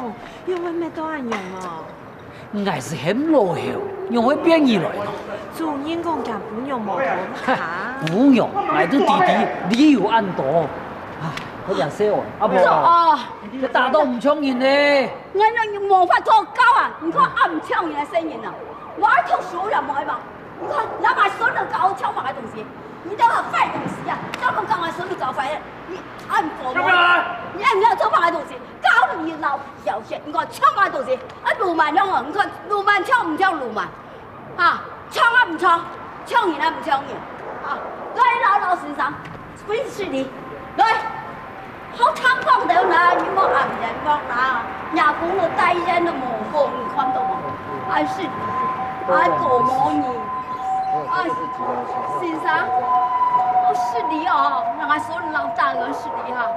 公，因为咩都按用哦。我是很落后，用会变异来咯。主人公讲不用毛头卡。不用，我都弟弟理由按多。唉，我讲说话，阿婆，你打到唔抢人呢？我那无法脱狗啊！你看俺唔抢人的声音啊，我爱读书了，冇爱嘛。你看，咱买孙子搞抢嘛个东西，你都要坏东西啊！咱们讲俺孙子搞坏了，你按佛魔，你按不要做嘛个东西，搞你老小些，你看抢嘛个东西，啊路漫样哦，你看路漫抢唔抢路漫，啊抢啊唔抢，抢人啊唔抢人，啊来老先生，分析你来。好猖狂的啦！你莫暗人莫啦，nhà cũng một tay ra nó mồ mồ con đâu mà ai xin ai cổ mồ nhỉ ai xin sao xử lý à là số lao ta người xử lý ha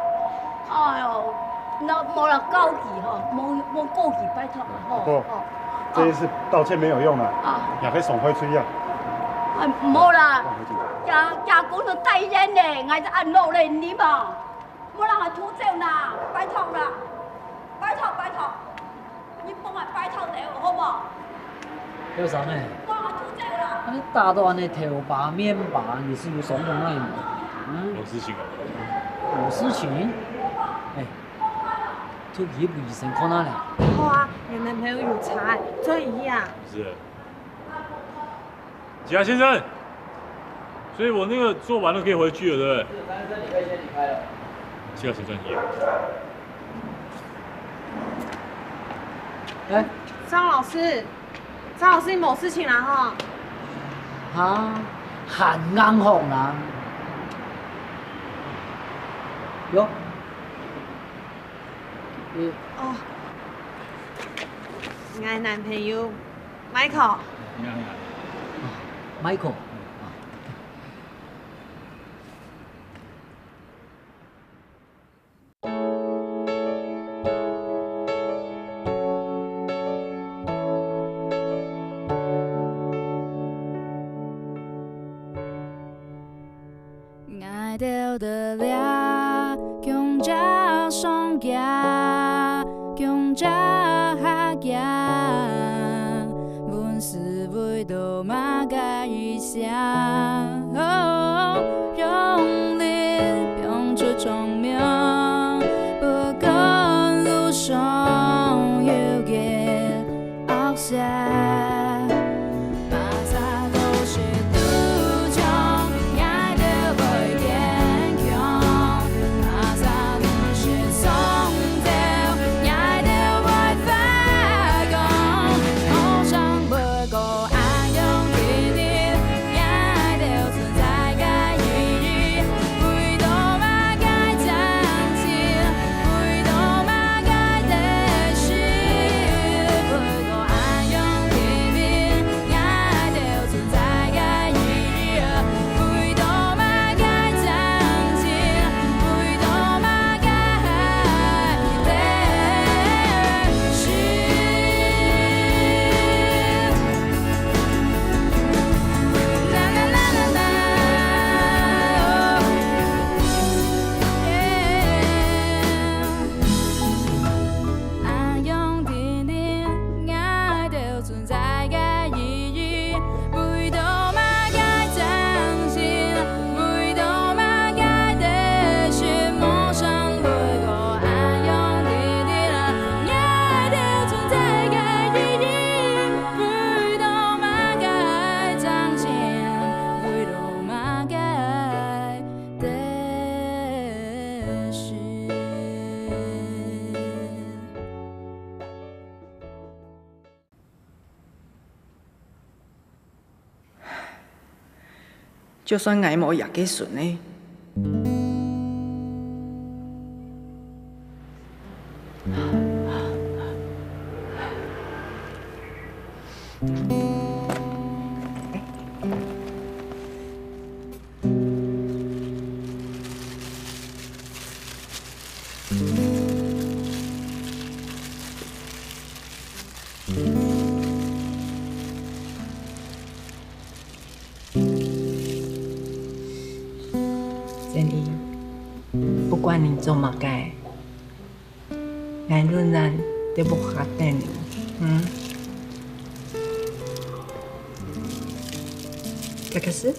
ai呦那莫了高级哈莫高级拜托了哈不这一次道歉没有用了也可以送回去呀莫啦nhà cũng một tay ra nè ngay ta ăn nô lên đi mà莫让我吐走啦，拜托啦，拜托，你帮我拜托掉好不好？有啥呢？帮我吐走啦。你打到你头拔面拔，你是有什么那吗？有事情啊？有事情？哎，去医部医生看哪了？好啊，你男朋友有查，所以呀。是。吉亚先生，所以我那个做完了可以回去了，对不对？3生你可以先离开了。这个谁专业？哎，张老师，你没事情啦哈？啊，寒硬红啦。哟，哦，我男朋友 Michael。Michael。爱到得了，强者双脚，强者下行，阮是为着马甲一声，用力拼出聪明，不管路上有个恶势。就算挨无也计顺呢。珍妮，不管你做嘛该，俺仍然得无下等了，开始。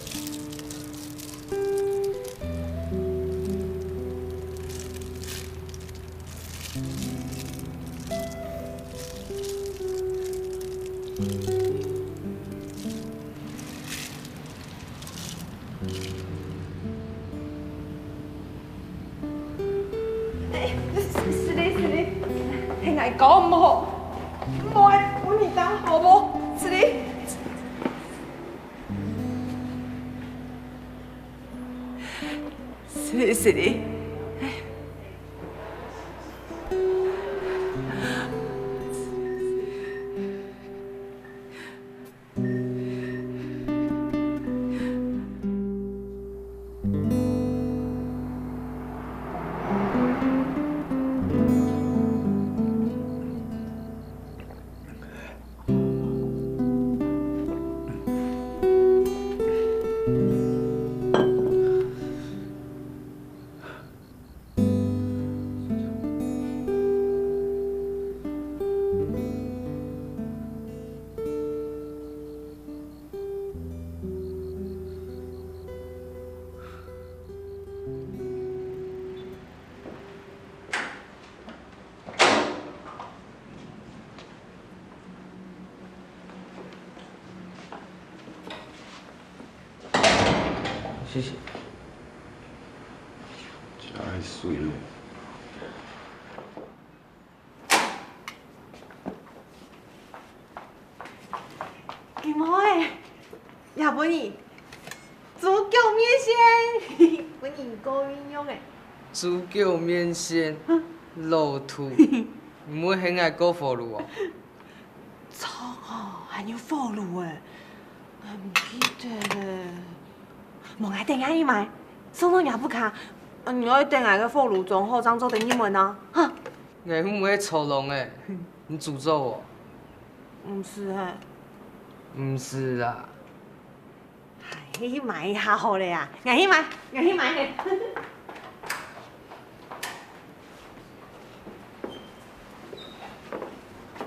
搞唔好，唔爱揾你打好不？是你。是你。谢谢。太水了。金毛诶，也不你猪脚面线，不你高运用诶。猪脚面线，肉兔，唔会很爱过火炉哦。操哦，还有火炉诶，唔记得咧。莫爱等下一买，送到也不卡。你要等下个火炉装好，当做等你们啊。哈。我唔会丑龙诶，你诅咒我？唔是嘿。唔是啦。去买一下好了呀，我去买嘿。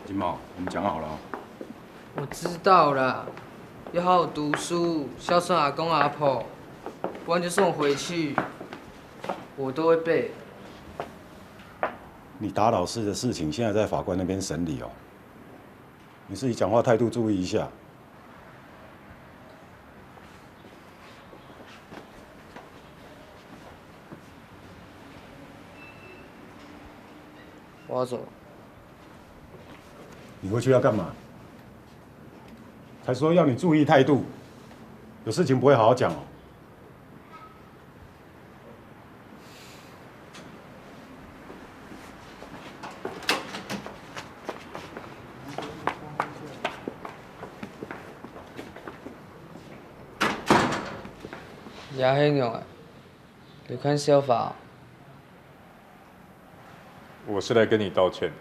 金毛，我们讲好了。我知道啦，要好好读书，孝顺阿公阿婆，不然就送我回去，我都会背。你打老师的事情现在在法官那边审理哦，你自己讲话态度注意一下。我要走。你回去要干嘛？才说要你注意态度，有事情不会好好讲哦。也很用诶，你看小法。我是来跟你道歉。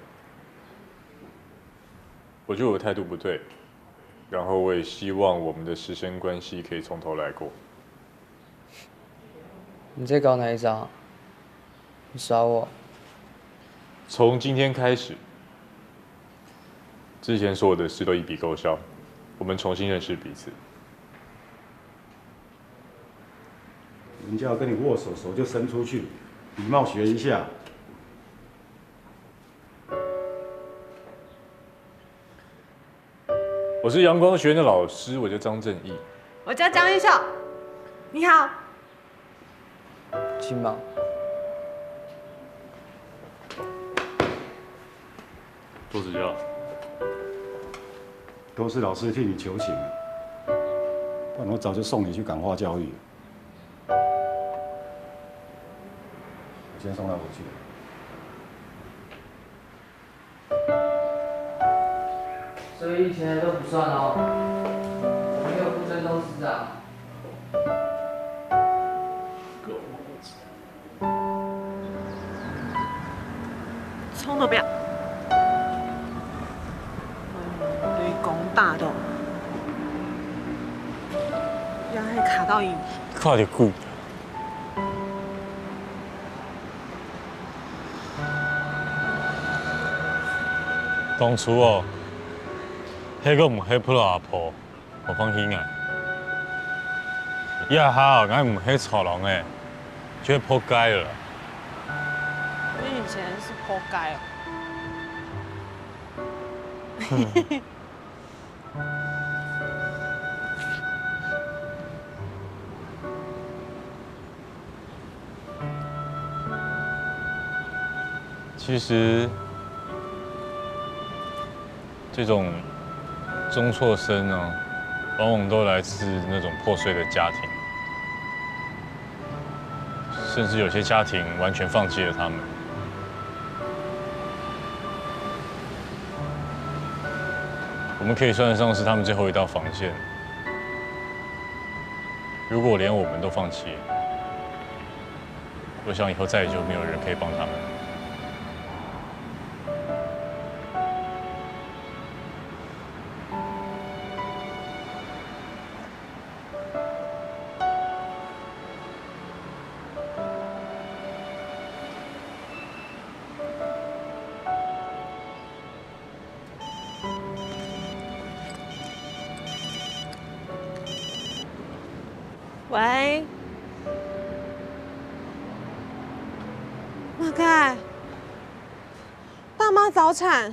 我觉得我态度不对，然后我也希望我们的师生关系可以从头来过。你在搞哪一招？你耍我？从今天开始，之前所有的事都一笔勾销，我们重新认识彼此。人家要跟你握手，手就伸出去，礼貌学一下。我是阳光学院的老师，我叫张正义。我叫江玉秀，你好。金毛。多指教。都是老师替你求情，不然我早就送你去感化教育。我先送他回去。所以以前的都不算哦，我没有不尊重师长。冲都不要。对公大的，然后还卡到伊。卡得久。当初哦，迄个唔迄扑落阿婆，我放心啊。以后俺唔迄操人诶，就会扑街了。你以前是活该哦。其实，这种中辍生呢，往往都来自那种破碎的家庭，甚至有些家庭完全放弃了他们。我们可以算得上是他们最后一道防线。如果连我们都放弃，我想以后再也就没有人可以帮他们。喂，马盖，大妈早产。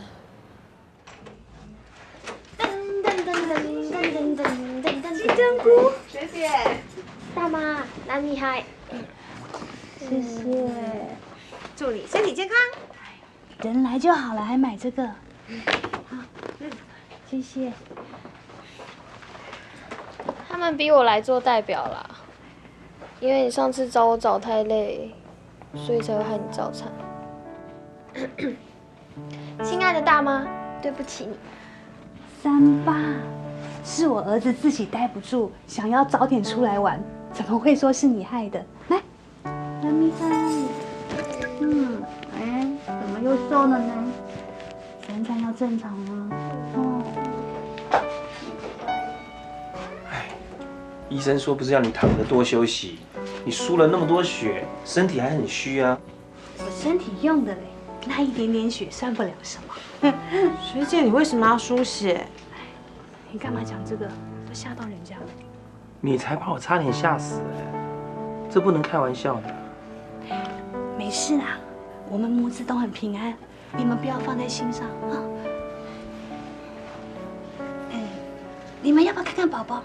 金针菇，学姐，大妈，男女孩，谢谢。祝你身体健康。人来就好了，还买这个。好，谢谢。他们逼我来做代表啦，因为你上次找我找太累，所以才会害你早产。亲爱的大妈，对不起你。38，是我儿子自己待不住，想要早点出来玩，怎么会说是你害的？来，妈咪看，哎，怎么又瘦了呢？身材要正常啊。医生说不是要你躺着多休息，你输了那么多血，身体还很虚啊。我身体用的嘞，那一点点血算不了什么。学姐，你为什么要输血？你干嘛讲这个？都吓到人家了。你才把我差点吓死哎，这不能开玩笑的。没事啦，我们母子都很平安，你们不要放在心上啊。你们要不要看看宝宝？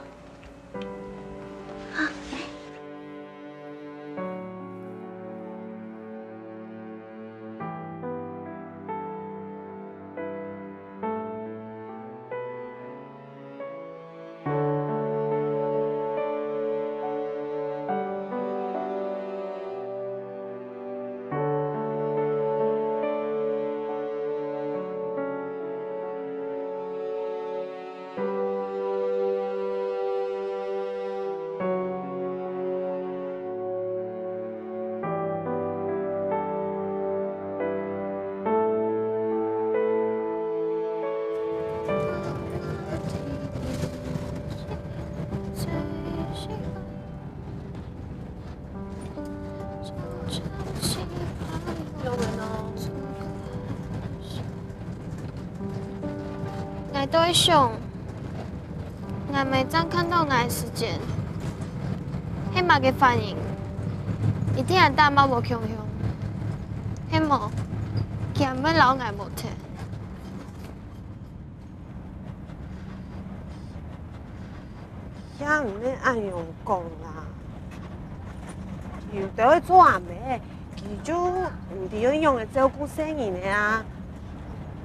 我都会想，我每张看到我的时间，迄马嘅反应，一定系大妈无强凶，迄毛强要老眼无体。遐唔免按用讲啦，又得去做阿妹，其实唔伫用嘅照顾生意的啊，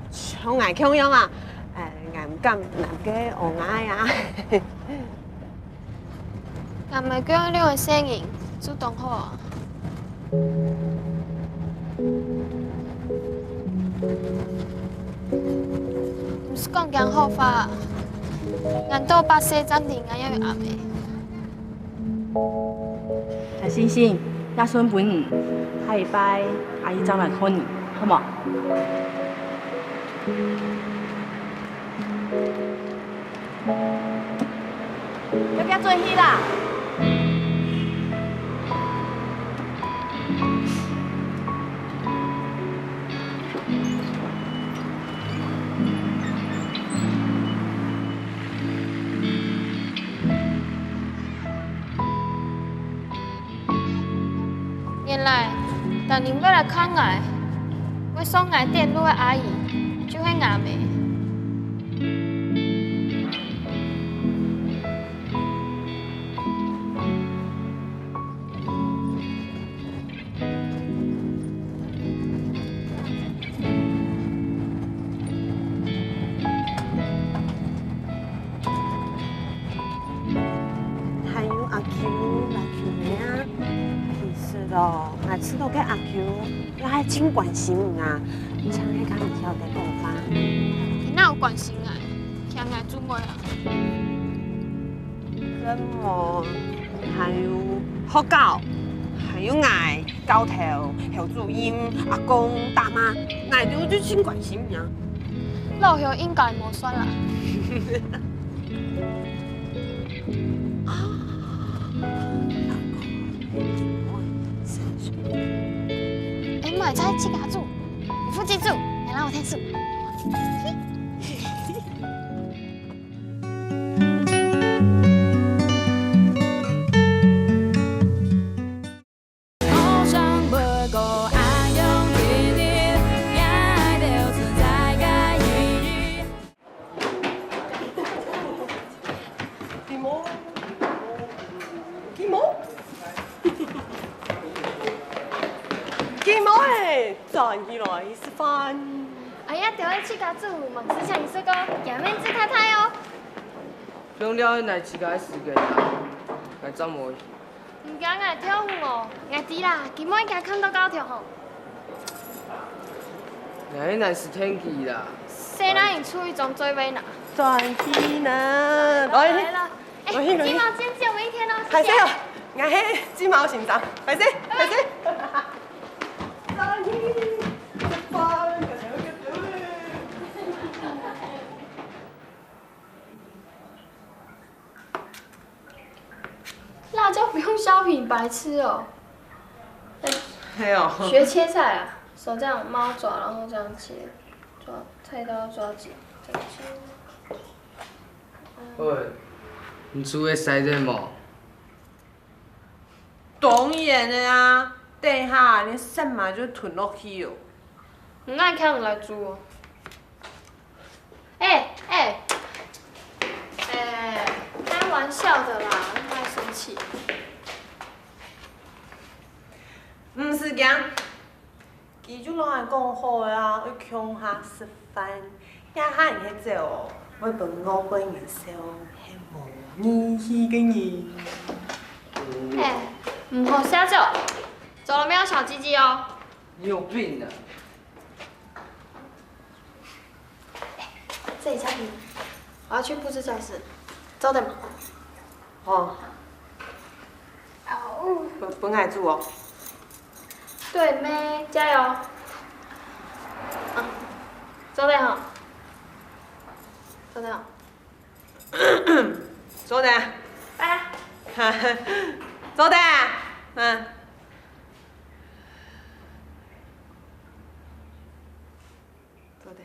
像爱强样啊。俺唔敢人家學嗌啊！我咪叫你嘅聲音主動好啊！唔是講講好法，俺都把西暫停俺要阿妹。小星星，阿孫本午，下禮拜阿姨再來看你，好冇？要不要做戲啦？原来大人要来看我，要送我电路的阿姨，就是阿妹。还有阿 Q 老 Q 妹啊，其实咯，我知道个阿 Q， 我还真关心你啊，像迄刚晓得讲吧？哪有关心我？听我做妹啊？什么？还有好狗，还有爱高头、侯主任、阿公、大妈，爱就就真关心你啊。老兄应该无算啦。买菜去给他煮，你负责煮，你让我听数。转起来吃饭。哎呀，就要去家煮，忙时常说个颜面子太太哦。不用了，来自家时间啦，来怎么？唔惊爱跳舞哦，爱知啦，今晚应该看到高条吼。那是天气啦。谁让你出一种最尾呢？转起呢？来了，哎，鸡毛今天我一天哦。还是哦，俺迄鸡毛形状，还是。辣椒不用削皮，白痴哦。还有。学切菜啊，手这样猫爪，然后这样切，抓菜刀抓紧，这样切。喂，你煮的西这无？当然的啊，等下你什嘛就吞落去哦。唔爱看人来煮哦。开玩笑的啦，不要生气。唔是讲，伊就拢爱讲好啊，要乡下吃饭，呀哈人迄只哦，要分5杯元宵，迄无义气嘅人。唔好瞎走，走了没有小鸡鸡哦。你有病啊！这里下雨，我要去布置教室，走的嘛。哦。本爱煮哦。对妹，加油！啊，走的哈。走的好。走的。来。走的。嗯。走的。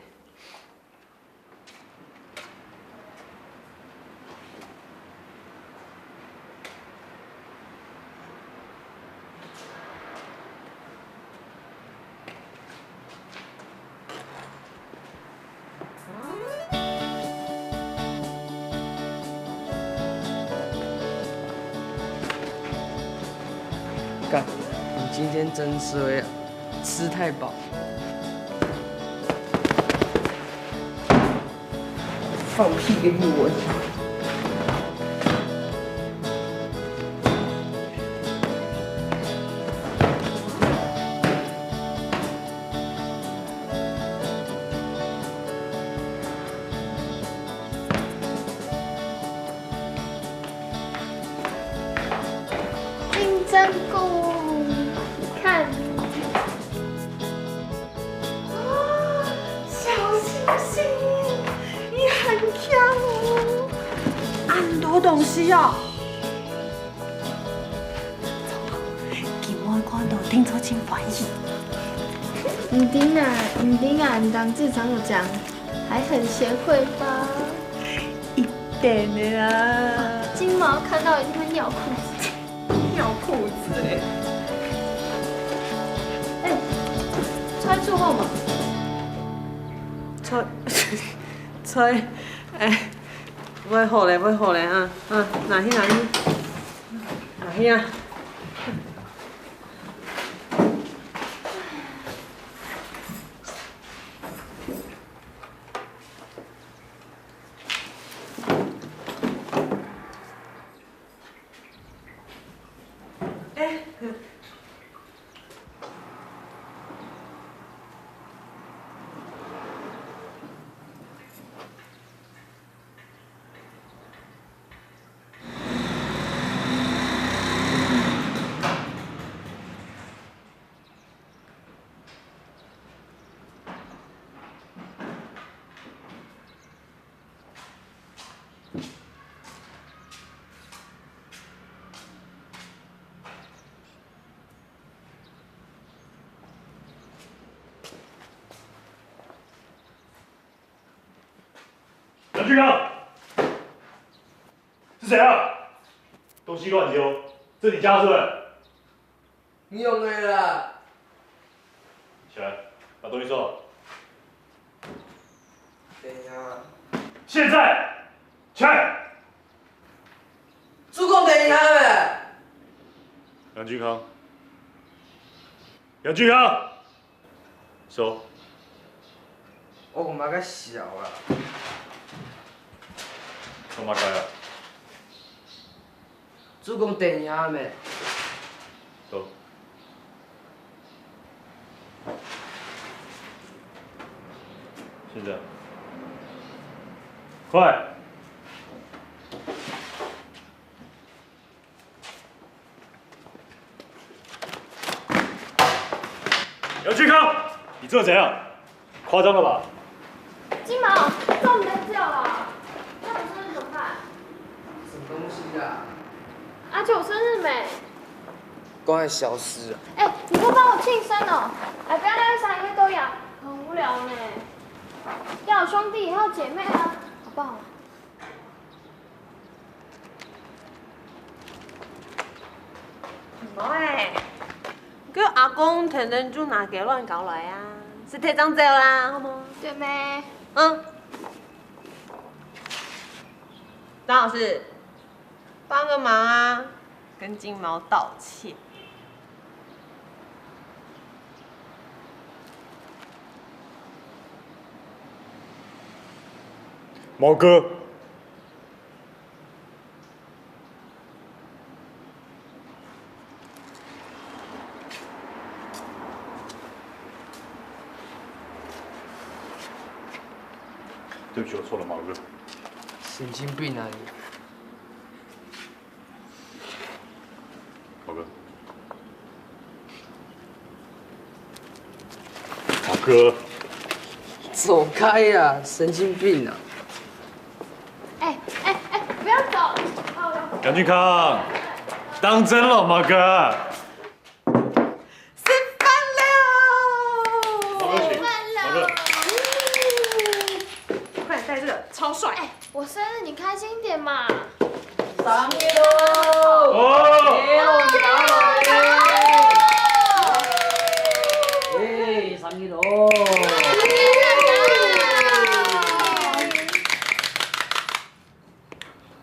干，你今天真衰啊，吃太饱。放屁给你闻。金针菇，看。小星星，你很强哦，很多东西哦。今晚看到听说真欢喜。你丁啊，你当自常有讲，还很贤惠吧？一点的啊。金毛看到一定会尿裤子。尿裤子哎。祝贺嘛？吹，要好咧啊！哪去？啊！杨俊刚，是谁啊？东西乱丢，这你家是不是？你用的啦。起来，把东西收好。等一下。现在，起来。主公等一下呗。杨俊康，杨俊康，收。我恐怕较小啦。干嘛改啊？主公等一下呗。走。现在，快！杨俊康，你这怎样？夸张了吧？金毛，中你的叫了，那我生日怎么办？什么东西啊？阿九生日没？刚才消失了。哎，你不帮我庆生哦？哎，不要那个啥，一个都养，很无聊呢。要有兄弟，要有姐妹啊，好不好？唔好诶，叫阿公天天就拿给乱搞来啊，是贴张照啦，好冇？对没？张老师，帮个忙啊，跟金毛道歉。毛哥，对不起，我错了，毛哥。神经病啊你！毛哥，毛哥，走开呀、神经病啊！哎，不要走！杨俊康，当真了，毛哥。生饭了！毛哥请，毛哥。快点戴这个，超帅！哎，我生日你开心一点嘛！生日喽！哦！哎，生日喽！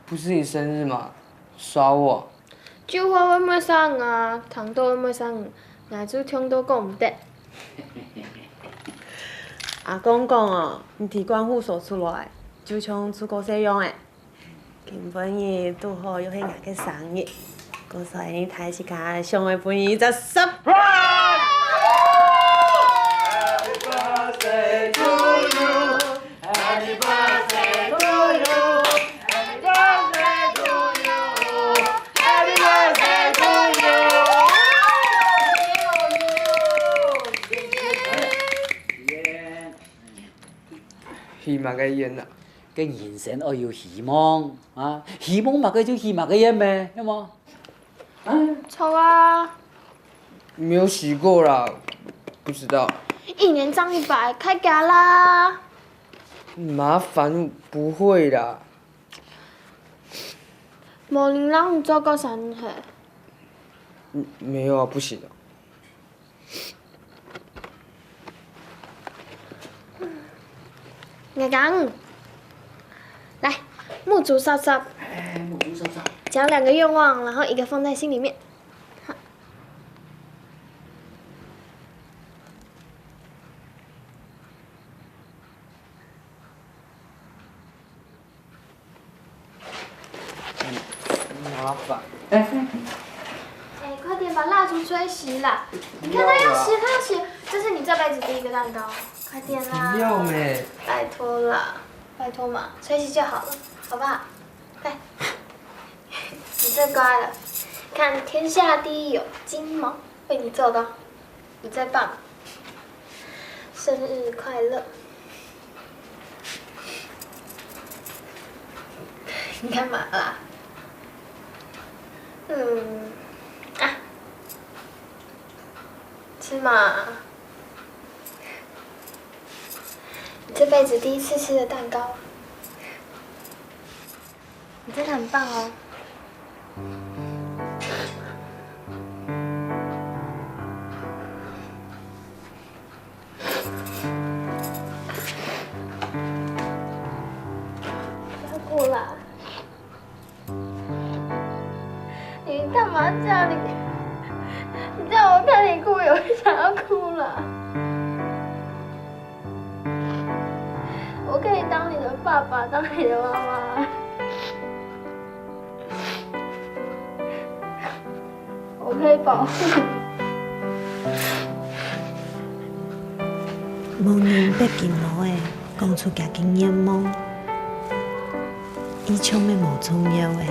不是你生日吗？耍我？酒花我要生啊，糖豆我要生，奶珠听都讲唔得。阿公讲哦，你提关户手出来，就像出国使用诶。今晡日拄好又是我嘅生日，故所以你睇是家上嘅晡日就10。Happy birthday to you, Happy birthday to you, Happy birthday to you, Happy birthday to you。希望嘅演啊！个人生要有希望啊！希望嘛，个就希望个演呗，有冇？抽啊！没有洗过啦，不知道。一年涨100，开价啦！麻烦不会啦。无能人做过生日。没有啊，不行的。阿刚，来，木竹烧烧。哎，木竹烧烧。讲2个愿望，然后一个放在心里面。好。麻烦。哎，快点把蜡烛吹熄啦！你看它要熄，它要熄，这是你这辈子第1个蛋糕，快点啦！不要咩？拜托啦，拜托嘛，吹熄就好了，好不好？快，你最乖了，看天下第一有金毛为你做的，你最棒，生日快乐！你干嘛啦？吃嘛！你这辈子第1次吃的蛋糕，你真的很棒哦。不要哭啦！你干嘛这样？你叫我看你哭，我会想要哭了。我可以当你的爸爸，当你的妈妈。我可以保护你。无人必见我的，讲出家己愿望，伊充满无重要的。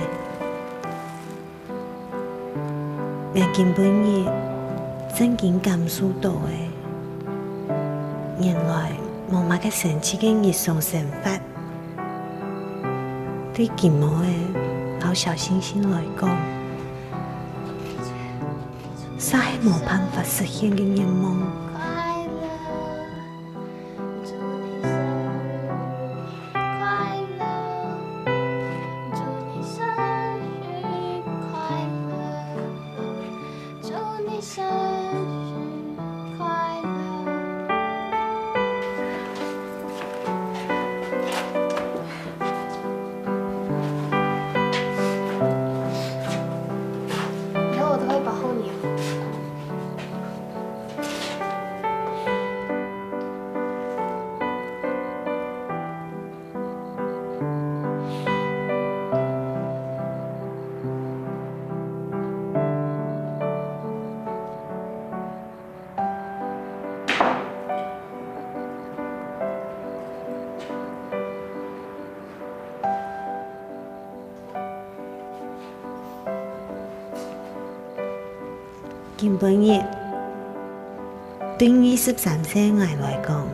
命根本日真经感受到的，原来无嘛个神奇嘅日常生活，对健毛的老小星星来讲，啥系无办法实现嘅愿望。根本日對23歲我來講，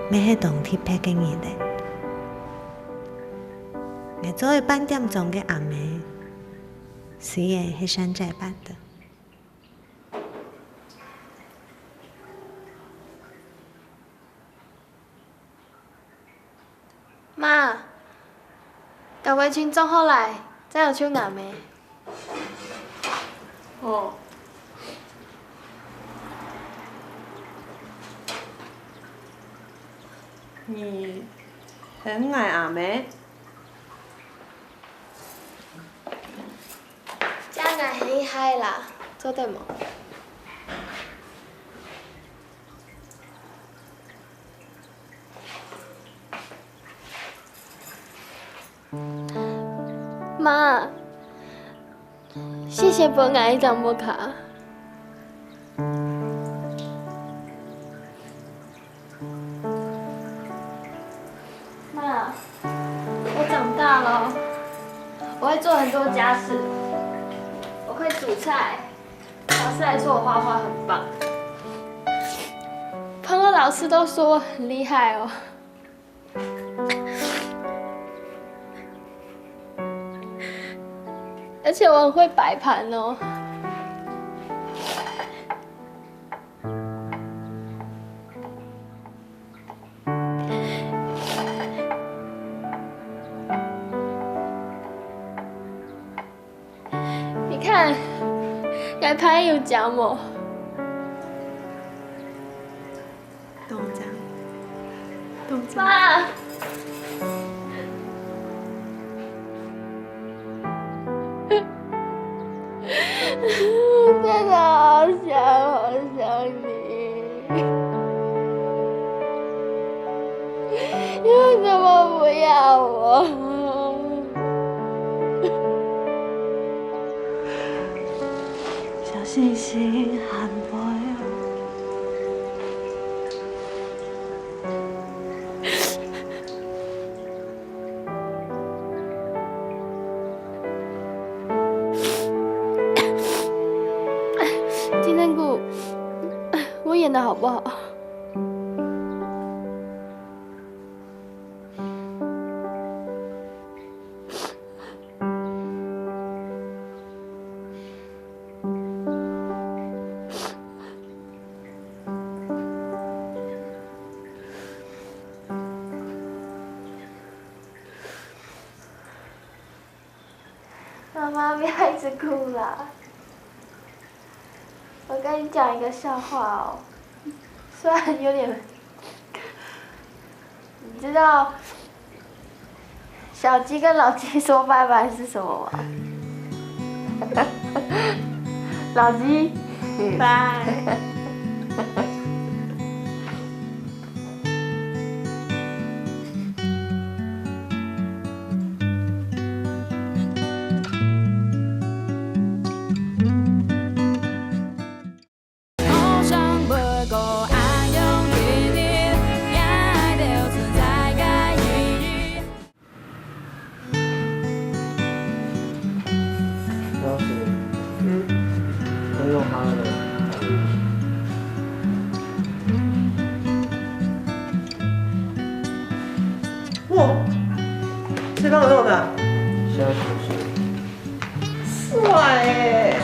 咩係當特別嘅日咧？我作為8點鐘嘅阿妹，雖然係山寨版的。媽，各位群眾好來，真有唱阿妹。哦。你很愛阿妹？真係很厲害啦，做對冇？媽，謝謝本愛張摩卡。媽，我長大了，我會做很多家事，我會煮菜，老師還說我畫畫很棒，朋友老師都說我很厲害哦。而且我很會擺盤哦。你看，擺盤有夾膜。懂妈。真的好想你，你为什么不要我？小星星喊我哟。金针菇，我演的好不好？妈妈，不要一直哭啦！我跟你讲一个笑话哦，虽然有点，你知道小鸡跟老鸡说拜拜是什么吗？老鸡，拜。哇，谁帮我弄的？现在手帅哎！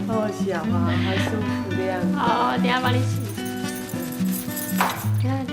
好小啊，还舒服的样子。好，等下帮你洗。看。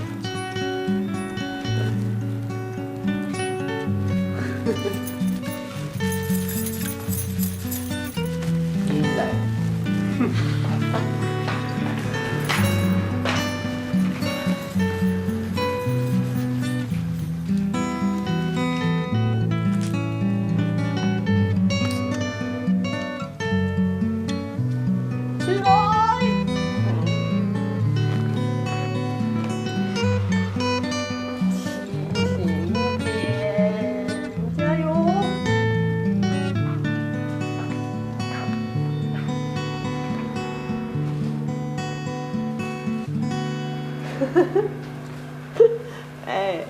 哎，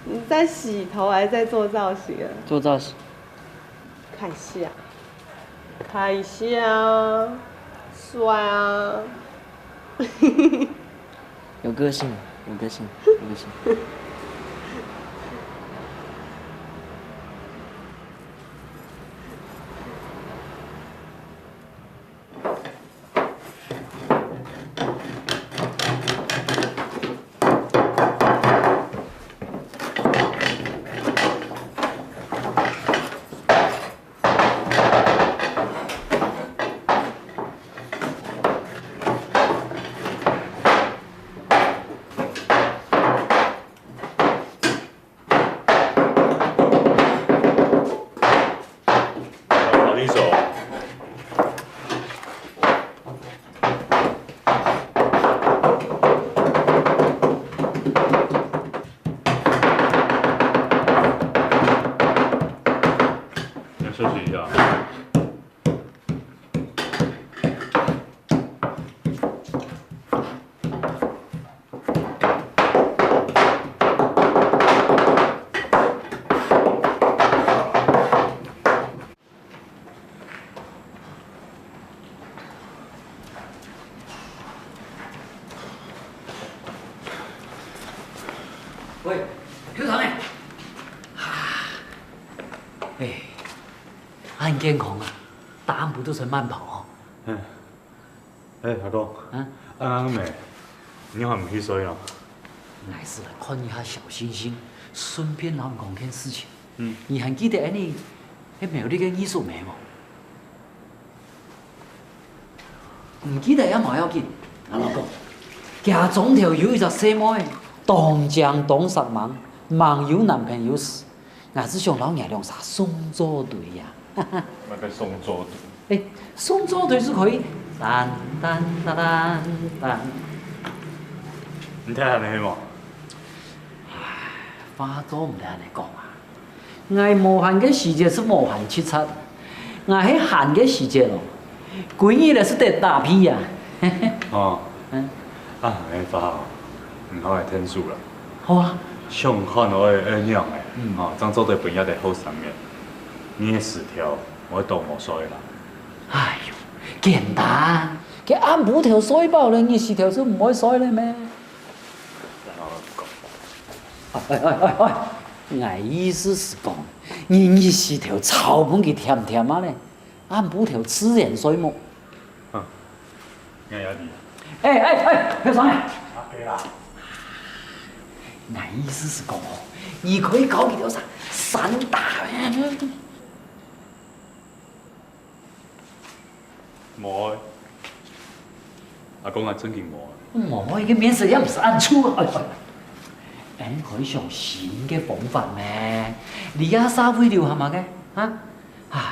你在洗头还是在做造型啊？做造型。看一下，看一下，帅啊！有个性，有个性，有个性。休息一下。喂，校长哎，哎，很健康啊，答案不都成慢跑哦。嗯。哎，阿公。安美，你还唔去睡啊？乃是来看一下小星星，顺便让讲件事情。你还记得你那苗栗个艺术妹吗？唔记得也冇要紧。阿老公，家中头有一只细妹，当江东杀忙，忙有男朋友时，我只想老娘俩啥送作对呀。那个送作对。哎，送作对是可以。单单单单单。你睇下你冇？话都唔得安尼讲啊！我无限嘅时间是无限七七，我喺限嘅时间咯，规日咧是得打屁呀！哦，啊，你发唔好系听书啦。好啊。上看我嘅样诶，哦，张做对本也得好上面。你嘅10条，我都冇所谓啦。哎呦，简单，佢按5条衰爆咧，你10条就唔可以衰咧咩？我意思是讲，你20条草本佢甜甜啊咧，按5条自然衰么？我有你。小三。对啦。我意思是讲，你可以搞几条啥3打。冇，阿公啊，真嘅冇。冇，嘅面色也唔是按粗。可以上新嘅方法咩？你阿沙會聊係嘛嘅？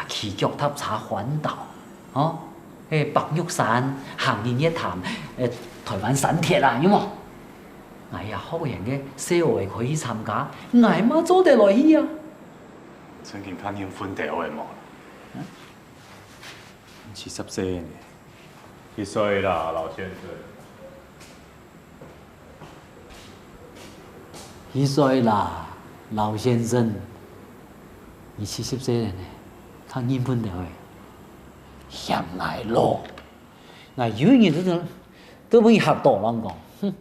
騎腳踏茶環島，哦，白玉山、行年一潭，台灣山鐵啊，有冇？哎呀，好人嘅社會可以參加，挨媽做得來去啊！曾經看見分掉嘅冇？70歲呢？幾歲啦，老先生？幾歲啦，老先生？你70歲了呢？看見分掉嘅，嫌挨咯！我永遠都俾嚇到人講，哼！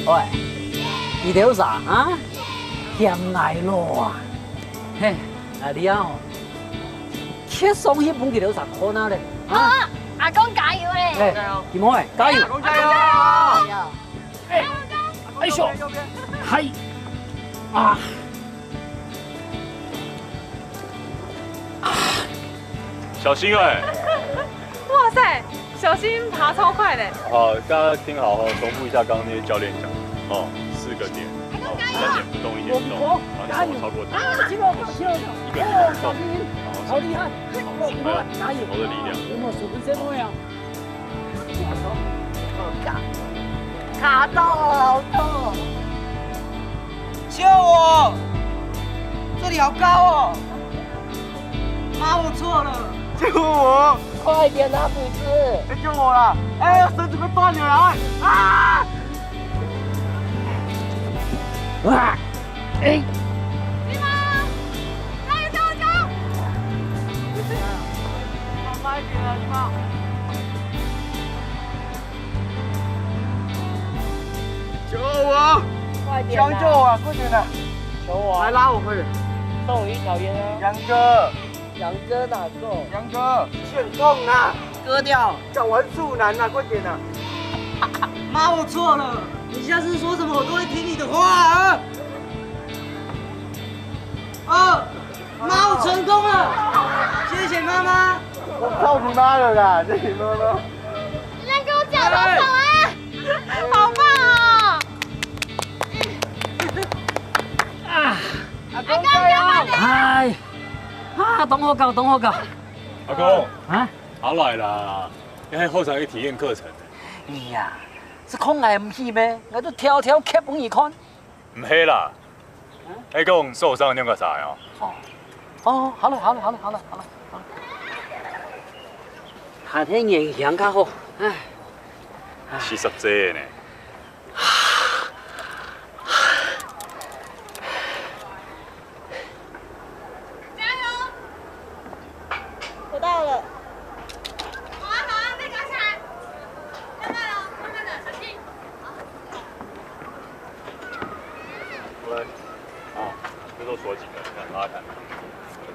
喂，你條啥啊？嫌挨咯啊！嘿，你啊！切送一本幾條啥可能咧？啊！阿公加油咧！點開？加油！阿公加油！哎呦，係啊！小心哎！哇塞，小新爬超快的。好，大家听好哦，重复一下刚刚那些教练讲哦，4个点，哦，3点不动，1点不动，然后你手超过这个，1个点不动，好厉害！加油！头的力量。有冇水分什么呀？卡到了，好痛！救我！这里好高哦！妈，我错了！救我！快点拿斧子！别救我了！哎，绳子快断了啊！啊！啊！哎！姨妈，加油加油加油！慢一点啊，姨妈！救我！快点！抢救我！快点的！求我！来拉我快点！送我一条烟啊！杨哥！杨哥哪够？杨哥，欠痛啊！割掉！讲完处男啊，快点啊！妈，我错了，你下次说什么我都会听你的话啊！妈，我成功了，谢谢妈妈。我操你妈了啦！谢谢妈妈。你先给我脚多少啊？好棒哦！阿公加油！哎，等我搞，等我搞。阿公啊，好来啦，你喺后场嘅体验课程。哎呀，是看我唔去咩？我都条条劇本而看。唔係啦，你講受傷那個啥呀？哦，好了，好了，好了，好了，好了，好了。夏天營養較好，唉。70歲呢？加油！我到了。好啊好啊，被搞起来！慢慢哦，慢慢的，小心。过来。啊，这都锁紧了，看拉开。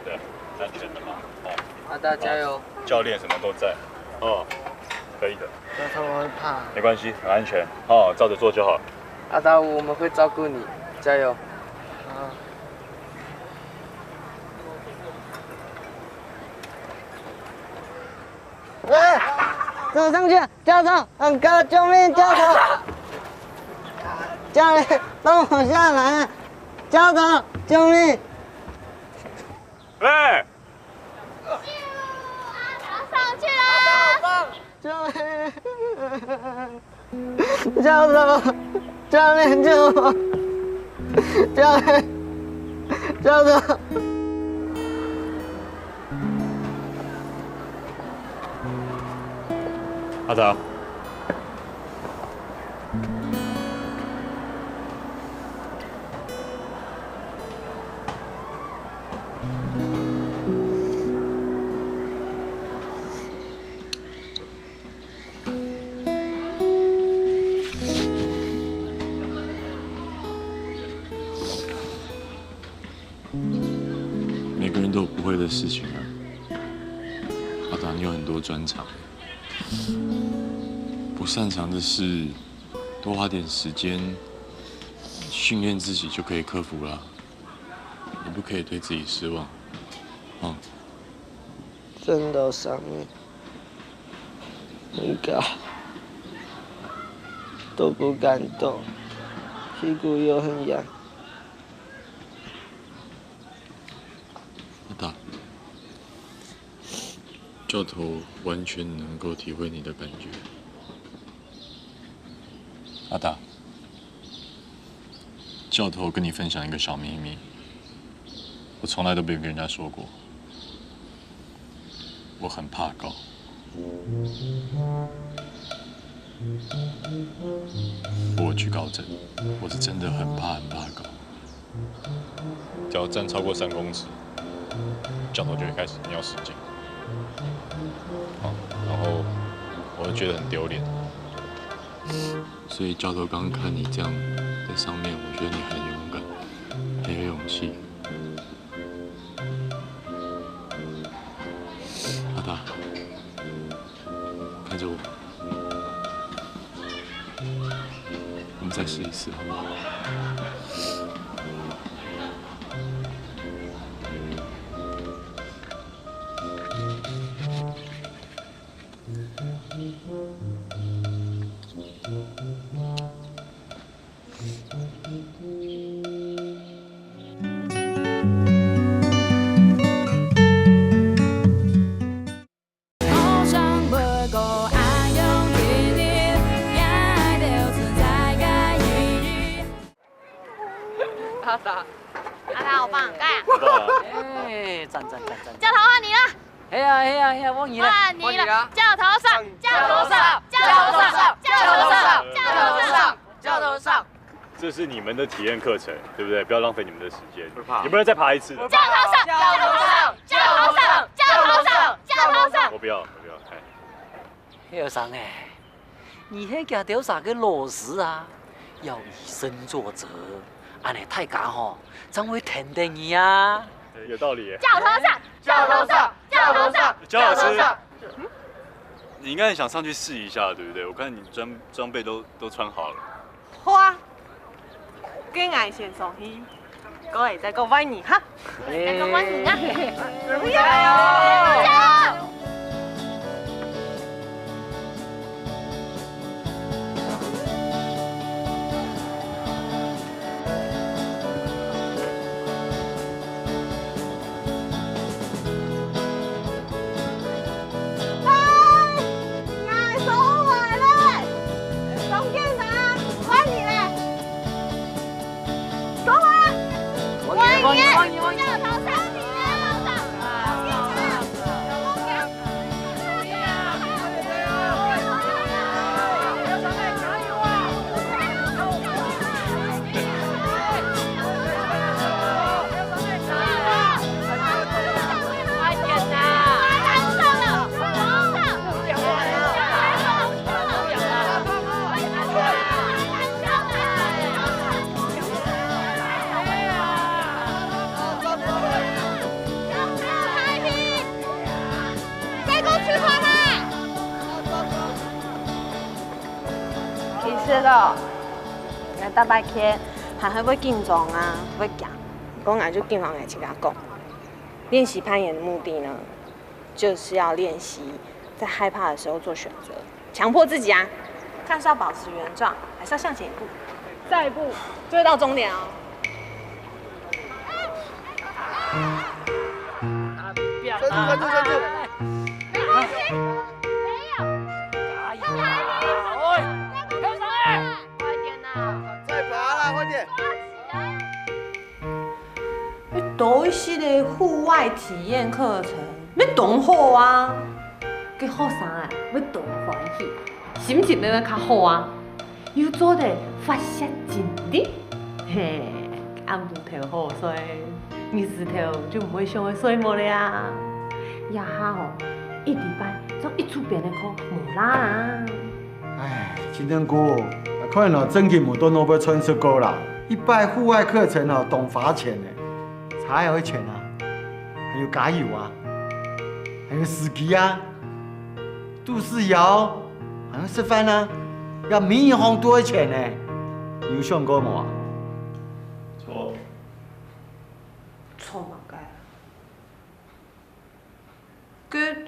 对，安全的嘛。哦。阿大加油！教练什么都在。哦，可以的。但他们会怕。没关系，很安全。哦，照着做就好。阿达，我们会照顾你，加油。走上去，教头，很高，救命！教头，教练，帮我下来！教头，救命！哎！上去了！救命！教头，教练救我！教练，教头。阿达，每个人都有不会的事情啊。阿达，你有很多专长。不擅长的事，多花点时间训练自己就可以克服了。你不可以对自己失望，真的上面很高，都不敢动，屁股又很痒。阿达，教头完全能够体会你的感觉。阿达，教头跟你分享一个小秘密，我从来都没有跟人家说过。我很怕高。我去高诊，我是真的很怕高。只要站超过3公尺，教头就会开始尿失禁。然后我就觉得很丢脸。所以教头刚刚看你这样在上面，我觉得你很勇敢，很有勇气。阿达，看着我，我们再试一次好不好？阿达，阿达好棒，盖啊！哎，赞！教头换你了。哎呀，我赢了！换你了！教头上！教头上！教头上！教头上！教头上！教头上！这是你们的体验课程，对不对？不要浪费你们的时间。有没有再爬一次？教头上！教头上！教头上！教头上！教头上！我不要，哎。校长哎，你迄件调啥个落实啊？要以身作则，安尼大家吼，才会甜甜你啊。有道理。教头上！教头上！教头上！焦老师，你应该想上去试一下，对不对？我看你装备都穿好了。好啊，跟俺先上去，各位再个欢迎哈。再个欢迎啊！加油！加油！其实咯，大白天还会紧张啊，会惊。公俺就定方来请他讲，练习攀岩的目的呢，就是要练习在害怕的时候做选择，强迫自己啊，看是要保持原状，还是要向前一步，再一步就会到终点哦。专注！没关系，没有。加油啊！喂，跳上来！快点呐！再爬啦，快点！你读一系列户外体验课程，要动好啊！给学生啊，要动欢喜，心情要较好啊，又做得发泄精力，嘿，按不头好水，二十头就唔会伤的水无了呀。呀哈吼，一礼拜做一次别的课无啦。哎，金针菇，可能真金无多都要穿出高啦。一拜户外课程哦，懂罚钱呢，茶也会钱啊，还有加油啊，还有司机啊，杜氏瑶，还有吃饭啊，要民营行多钱呢，有上过无？错。错嘛该。跟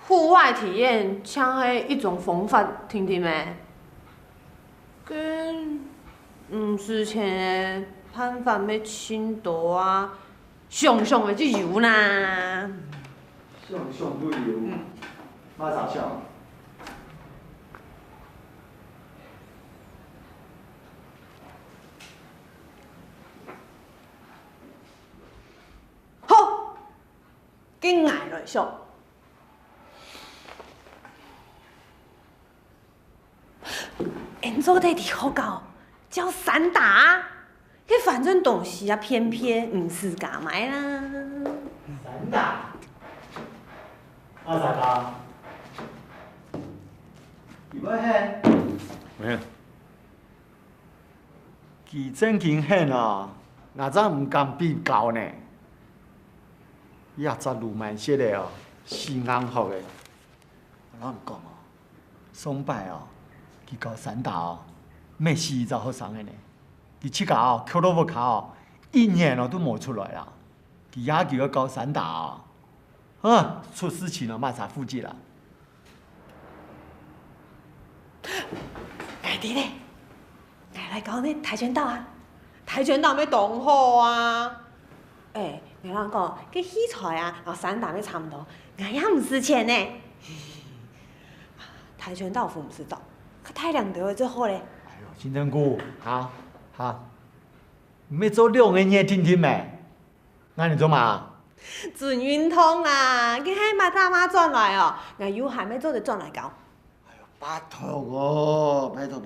户外体验像是一种方法，听听没？跟之前的攀法要深度啊，上的去游啦。上不游，马啥上？好，紧挨落上。演奏的伫好搞，叫散打，迄反正东西啊偏偏唔是假买啦。散打，阿啥个？伊要hen？没。佢真经hen啊，哪吒唔敢比高呢？也十路蛮些的哦，是硬学的。我讲哦，松柏哦。去搞散打哦，咩事就好生的呢？佢七架哦，扣到不卡哦，一年哦都摸出来啦。佢也叫要搞散打哦，啊，出事情了，马上负责啦。爱弟咧，爱来搞那跆拳道啊！跆拳道要动好啊！哎，你人讲，佮器材啊，然后散打要差不多，俺也唔值钱呢。跆拳道服唔知道。太亮得最好嘞！哎呦，金针菇，好，唔要做两个月听听咩？那你做嘛？准运通啦，佮迄马大妈转来哦，俺有还没做就转来搞。哎呦，拜托哦，拜托，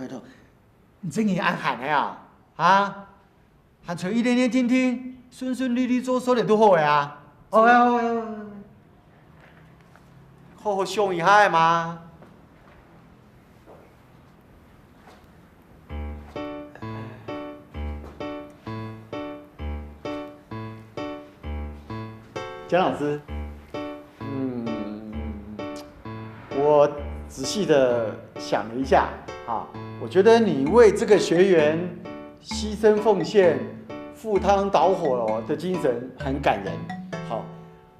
你真係愛喊的呀？啊，喊出一點點聽聽，順順利利做手就都好嘅啊！好，好好想一下嘛。蒋老师，我仔细的想了一下啊，我觉得你为这个学员牺牲奉献、赴汤蹈火的精神很感人。好，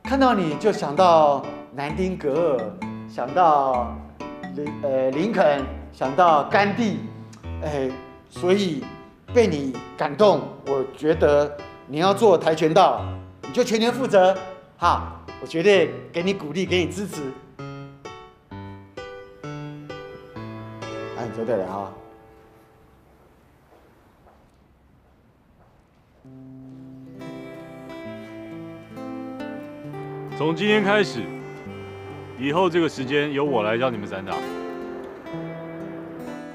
看到你就想到南丁格尔，想到林肯，想到甘地，所以被你感动，我觉得你要做跆拳道，你就全权负责。好，我绝对给你鼓励，给你支持。你绝对的哈。从今天开始，以后这个时间由我来教你们散打。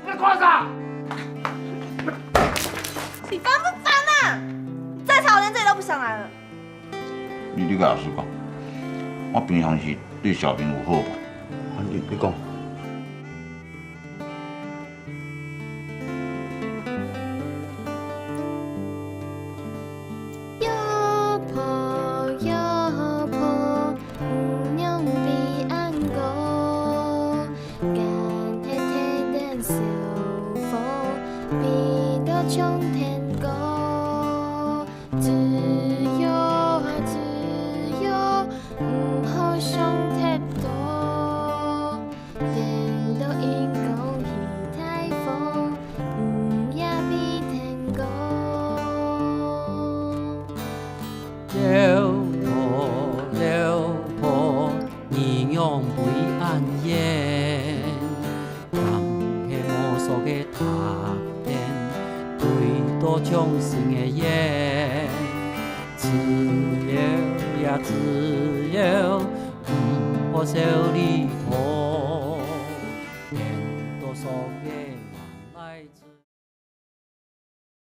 别夸张！你烦不烦啊？再吵，我连这里都不想来了。你甲老师讲，我平常是对小明有好吧？你讲。摇坡摇坡，姑娘比俺高，干黑黑的小风，比到冲天高。多重新的演，自由呀自由，不可受你拖，连多少个人来自。